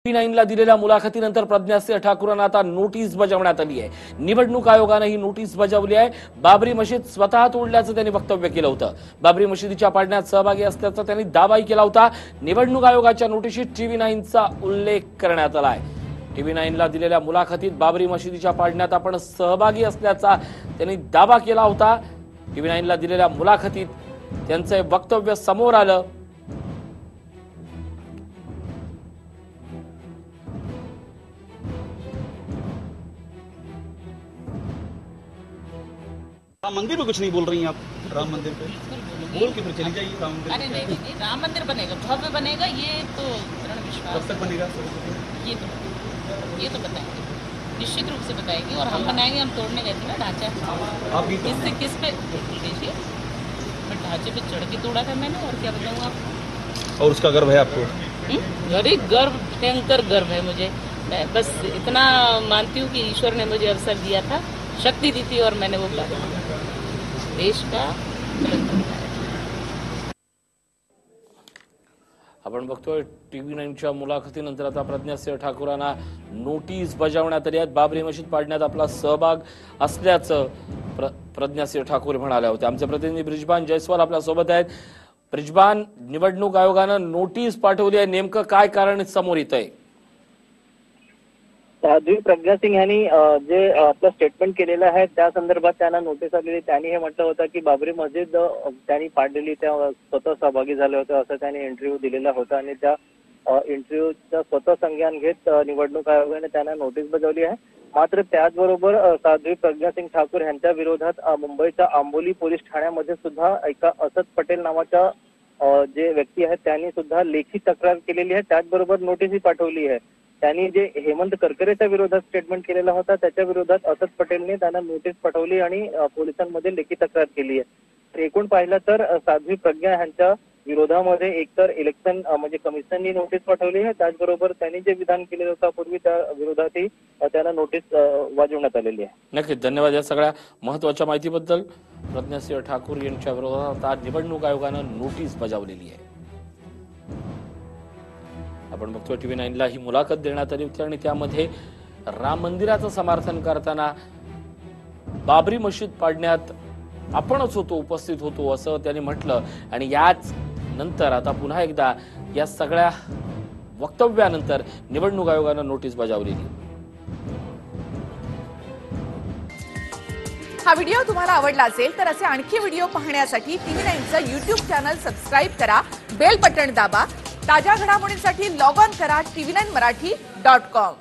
TV 9 ला दिलेल्या मुलाखतीनंतर प्रज्ञासिंह ठाकूरांना आता नोटीस बजावण्यात आली आहे। निवडणूक आयोगाने ही नोटीस बजावली आहे। बाबरी मशीद स्वतः तोडल्याचं त्यांनी वक्तव्य केलं होतं। बाबरी मशिदीच्या पाडण्यात सहभागी असल्याचा त्यांनी दावाही केला होता। निवडणूक आयोगाच्या नोटीशीत टीव्ही 9 चा उल्लेख करण्यात आला आहे। टीव्ही 9 ला दिलेल्या मुलाखतीत बाबरी मशिदीच्या पाडण्यात आपण सहभागी असल्याचा त्यांनी दावा केला होता। टीव्ही 9 ला दिलेल्या मुलाखतीत त्यांचे वक्तव्य समोर आलं। राम मंदिर पे कुछ नहीं बोल रही हैं आप? राम मंदिर पे बोल के फिर चली जाइए। राम मंदिर अरे नहीं, राम मंदिर बनेगा, भव्य बनेगा, ये तो दृढ़ विश्वास। कब तक बनेगा? ये तो बताएंगे, निश्चित रूप से बताएंगे। और हम बनाएंगे, हम तोड़ने गए थे ना ढांचा। आप भी किससे किस पे देखिए, मैं ढांचे पे चढ़ के तोड़ा था मैंने, और क्या बताऊँ आपको। और उसका गर्व है आपको? अरे गर्व, भयंकर गर्व है मुझे। मैं बस इतना मानती हूँ कि ईश्वर ने मुझे अवसर दिया था, शक्ति दी थी, और मैंने वो कार्य किया। देश का आपण बघतोय टीव्ही 9 च्या मुलाखतीनंतर आता प्रज्ञासिंह ठाकूरांना नोटीस बजावण्यात आली आहे। बाबरी मशीद पाडण्यात आपला सहभाग असल्याचं प्रज्ञासिंह ठाकूर म्हणाले होते। आमचे प्रतिनिधी ब्रिजबान जयस्वाल आपल्या सोबत आहेत। ब्रिजबान, निवडणूक आयोगानं नोटीस पाठवली आहे, नेमकं काय कारण समोर येतंय? साध्वी प्रज्ञा सिंग यांनी जे आपलं स्टेटमेंट केलेलं आहे त्या संदर्भात त्यांना नोटीस आलेली। त्यांनी हे म्हटलं होतं की बाबरी मस्जिद त्यांनी पाडलेली, त्या स्वतः सहभागी झाले होते असं त्यांनी इंटरव्ह्यू दिलेला होता आणि त्या इंटरव्ह्यूचा स्वतः संज्ञान घेत निवडणूक आयोगाने त्यांना नोटीस बजावली आहे। मात्र त्याचबरोबर साध्वी प्रज्ञा सिंग ठाकूर यांच्या विरोधात मुंबईच्या आंबोली पोलीस ठाण्यामध्ये सुद्धा एका असद पटेल नावाच्या जे व्यक्ती आहेत त्यांनी सुद्धा लेखी तक्रार केलेली आहे। त्याचबरोबर नोटीसही पाठवली आहे। त्यांनी जे हेमंत करकरेच्या विरोधात स्टेटमेंट केलेला होता त्याच्या विरोधात असद पटेलने त्यांना नोटीस पाठवली आणि पोलिसांमध्ये लेखी तक्रार केली आहे। तर एकूण पाहिलं तर साध्वी प्रज्ञा यांच्या विरोधामध्ये एकतर इलेक्शन म्हणजे कमिशननी नोटीस पाठवली आहे, त्याचबरोबर त्यांनी जे विधान केले होता पूर्वी त्या विरोधातही त्यांना नोटीस वाजवण्यात आलेली आहे। नक्कीच, धन्यवाद या सगळ्या महत्वाच्या माहितीबद्दल। प्रज्ञासिंह ठाकूर यांच्या विरोधात आज निवडणूक आयोगानं नोटीस बजावलेली आहे। आपण बघतोय टीव्ही 9 ला ही मुलाखत देण्यात आली होती आणि त्यामध्ये राम मंदिराचं समर्थन करताना बाबरी मशीद पाडण्यात आपणच होतो, उपस्थित होतो असं त्यांनी म्हटलं। आणि याच नंतर आता पुन्हा एकदा या सगळ्या वक्तव्यानंतर निवडणूक आयोगानं नोटीस बजावलेली। हा व्हिडिओ तुम्हाला आवडला असेल तर असे आणखी व्हिडिओ पाहण्यासाठी टीव्ही 9 चं YouTube चॅनल सबस्क्राइब करा, बेल बटन दाबा। ताज्या घडामोडींसाठी लॉग ऑन करा tvn marathi.com।